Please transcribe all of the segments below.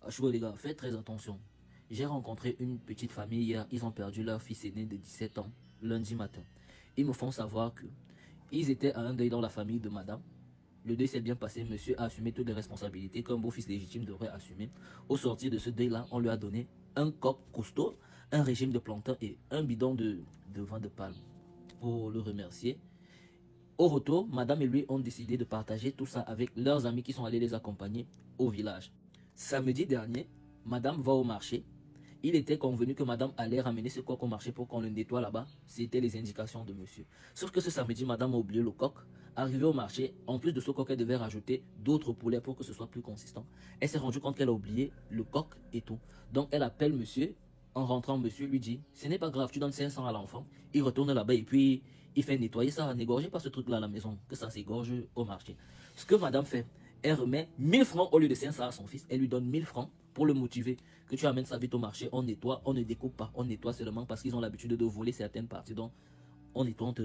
Chouette les gars, faites très attention. J'ai rencontré une petite famille hier, ils ont perdu leur fils aîné de 17 ans lundi matin. Ils me font savoir que ils étaient à un deuil dans la famille de madame. Le deuil s'est bien passé, monsieur a assumé toutes les responsabilités qu'un beau-fils légitime devrait assumer. Au sortir de ce deuil-là, on lui a donné un coq costaud, un régime de plantain et un bidon de vin de palme pour le remercier. Au retour, madame et lui ont décidé de partager tout ça avec leurs amis qui sont allés les accompagner au village. Samedi dernier, madame va au marché. Il était convenu que madame allait ramener ce coq au marché pour qu'on le nettoie là-bas. C'était les indications de monsieur. Sauf que ce samedi, madame a oublié le coq. Arrivée au marché, en plus de ce coq, elle devait rajouter d'autres poulets pour que ce soit plus consistant. Elle s'est rendue compte qu'elle a oublié le coq et tout. Donc elle appelle monsieur. En rentrant, monsieur lui dit, ce n'est pas grave, tu donnes 500 à l'enfant. Il retourne là-bas et puis il fait nettoyer ça. N'égorgez pas ce truc-là à la maison, que ça s'égorge au marché. Ce que madame fait, elle remet 1000 francs au lieu de 500 à son fils. Elle lui donne 1000 francs pour le motiver. Que tu amènes ça vite au marché, on nettoie, on ne découpe pas. On nettoie seulement parce qu'ils ont l'habitude de voler certaines parties. Donc, on nettoie,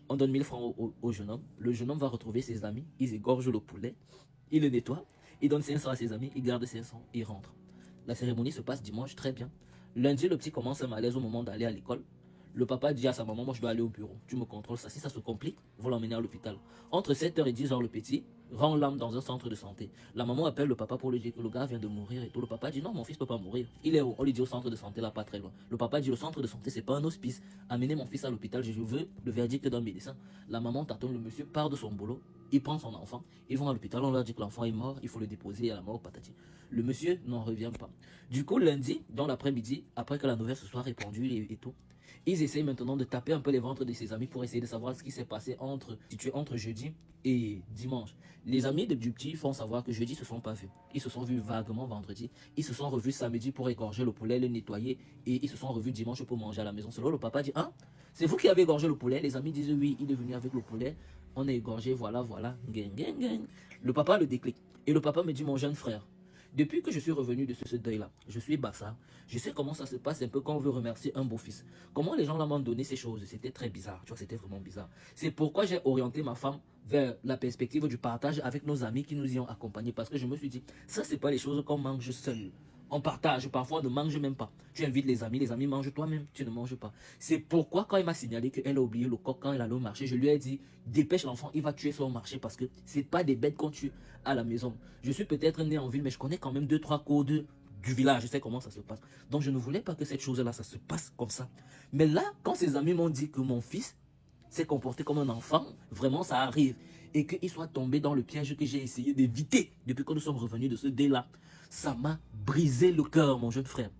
on donne 1000 francs au jeune homme. Le jeune homme va retrouver ses amis. Ils égorgent le poulet. Il le nettoie. Il donne 500 à ses amis. Il garde 500. Il rentre. La cérémonie se passe dimanche, très bien. Lundi, le petit commence un malaise au moment d'aller à l'école. Le papa dit à sa maman, moi je dois aller au bureau. Tu me contrôles ça. Si ça se complique, vous l'emmenez à l'hôpital. Entre 7h et 10h, le petit rend l'âme dans un centre de santé. La maman appelle le papa pour lui dire que le gars vient de mourir et tout. Le papa dit non, mon fils peut pas mourir. Il est où? On lui dit au centre de santé là, pas très loin. Le papa dit le centre de santé, c'est pas un hospice. Amenez mon fils à l'hôpital, je veux le verdict d'un médecin. La maman tâtonne, le monsieur part de son boulot. Il prend son enfant, ils vont à l'hôpital, on leur dit que l'enfant est mort, il faut le déposer à la mort patati. Le monsieur n'en revient pas. Du coup, lundi, dans l'après-midi, après que la nouvelle se soit répandue et tout, ils essayent maintenant de taper un peu les ventres de ses amis pour essayer de savoir ce qui s'est passé situé entre jeudi et dimanche. Les amis du petit font savoir que jeudi ne se sont pas vus. Ils se sont vus vaguement vendredi. Ils se sont revus samedi pour égorger le poulet, le nettoyer. Et ils se sont revus dimanche pour manger à la maison. Selon le papa dit, hein, c'est vous qui avez égorgé le poulet? Les amis disent, oui, il est venu avec le poulet. On a égorgé, voilà, voilà. Gang, gang, gang. Le papa le déclic. Et le papa me dit, mon jeune frère, depuis que je suis revenu de ce deuil-là, je suis bassa. Je sais comment ça se passe un peu quand on veut remercier un beau-fils. Comment les gens là m'ont donné ces choses. C'était très bizarre. Tu vois, c'était vraiment bizarre. C'est pourquoi j'ai orienté ma femme vers la perspective du partage avec nos amis qui nous y ont accompagnés. Parce que je me suis dit, ça, c'est pas les choses qu'on mange seul. On partage, parfois on ne mange même pas. Tu invites les amis mangent toi-même, tu ne manges pas. C'est pourquoi quand il m'a signalé qu'elle a oublié le coq quand elle allait au marché, je lui ai dit, dépêche l'enfant, il va tuer ça au marché parce que c'est pas des bêtes qu'on tue à la maison. Je suis peut-être né en ville, mais je connais quand même 2-3 codes du village, je sais comment ça se passe. Donc je ne voulais pas que cette chose-là, ça se passe comme ça. Mais là, quand ses amis m'ont dit que mon fils s'est comporté comme un enfant, vraiment ça arrive. Et qu'il soit tombé dans le piège que j'ai essayé d'éviter depuis que nous sommes revenus de ce dé-là. Ça m'a brisé le cœur, mon jeune frère.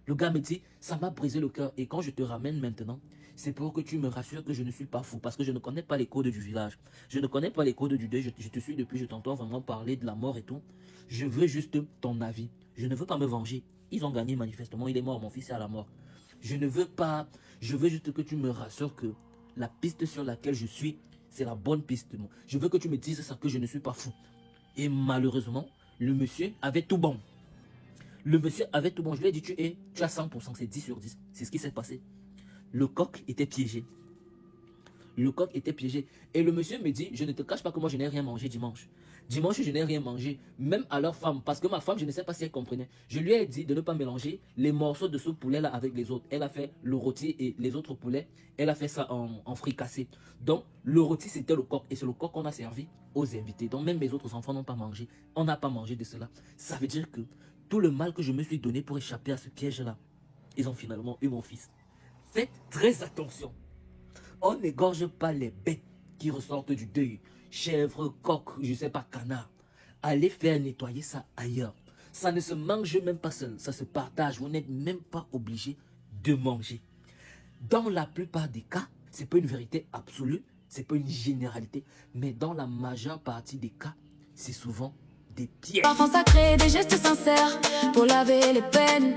Le gars me dit, ça m'a brisé le cœur. Et quand je te ramène maintenant, c'est pour que tu me rassures que je ne suis pas fou. Parce que je ne connais pas les codes du village. Je ne connais pas les codes du deuil. Je te suis depuis, je t'entends vraiment parler de la mort et tout. Je veux juste ton avis. Je ne veux pas me venger. Ils ont gagné manifestement. Il est mort, mon fils est à la mort. Je ne veux pas. Je veux juste que tu me rassures que la piste sur laquelle je suis, c'est la bonne piste. Je veux que tu me dises ça, que je ne suis pas fou. Et malheureusement, le monsieur avait tout bon. Le monsieur avait tout bon. Je lui ai dit, tu as 100%, c'est 10 sur 10. C'est ce qui s'est passé. Le coq était piégé. Le coq était piégé. Et le monsieur me dit, je ne te cache pas que moi, je n'ai rien mangé dimanche. Dimanche, je n'ai rien mangé, même à leur femme. Parce que ma femme, je ne sais pas si elle comprenait. Je lui ai dit de ne pas mélanger les morceaux de ce poulet-là avec les autres. Elle a fait le rôti et les autres poulets, elle a fait ça en fricassé. Donc, le rôti, c'était le coq. Et c'est le coq qu'on a servi aux invités. Donc, même mes autres enfants n'ont pas mangé. On n'a pas mangé de cela. Ça veut dire que tout le mal que je me suis donné pour échapper à ce piège-là, ils ont finalement eu mon fils. Faites très attention. On n'égorge pas les bêtes qui ressortent du deuil. Chèvre, coq, je ne sais pas, canard. Allez faire nettoyer ça ailleurs. Ça ne se mange même pas seul. Ça se partage. Vous n'êtes même pas obligé de manger. Dans la plupart des cas, ce n'est pas une vérité absolue. Ce n'est pas une généralité. Mais dans la majeure partie des cas, c'est souvent des pièges. Parfum sacré, des gestes sincères pour laver les peines.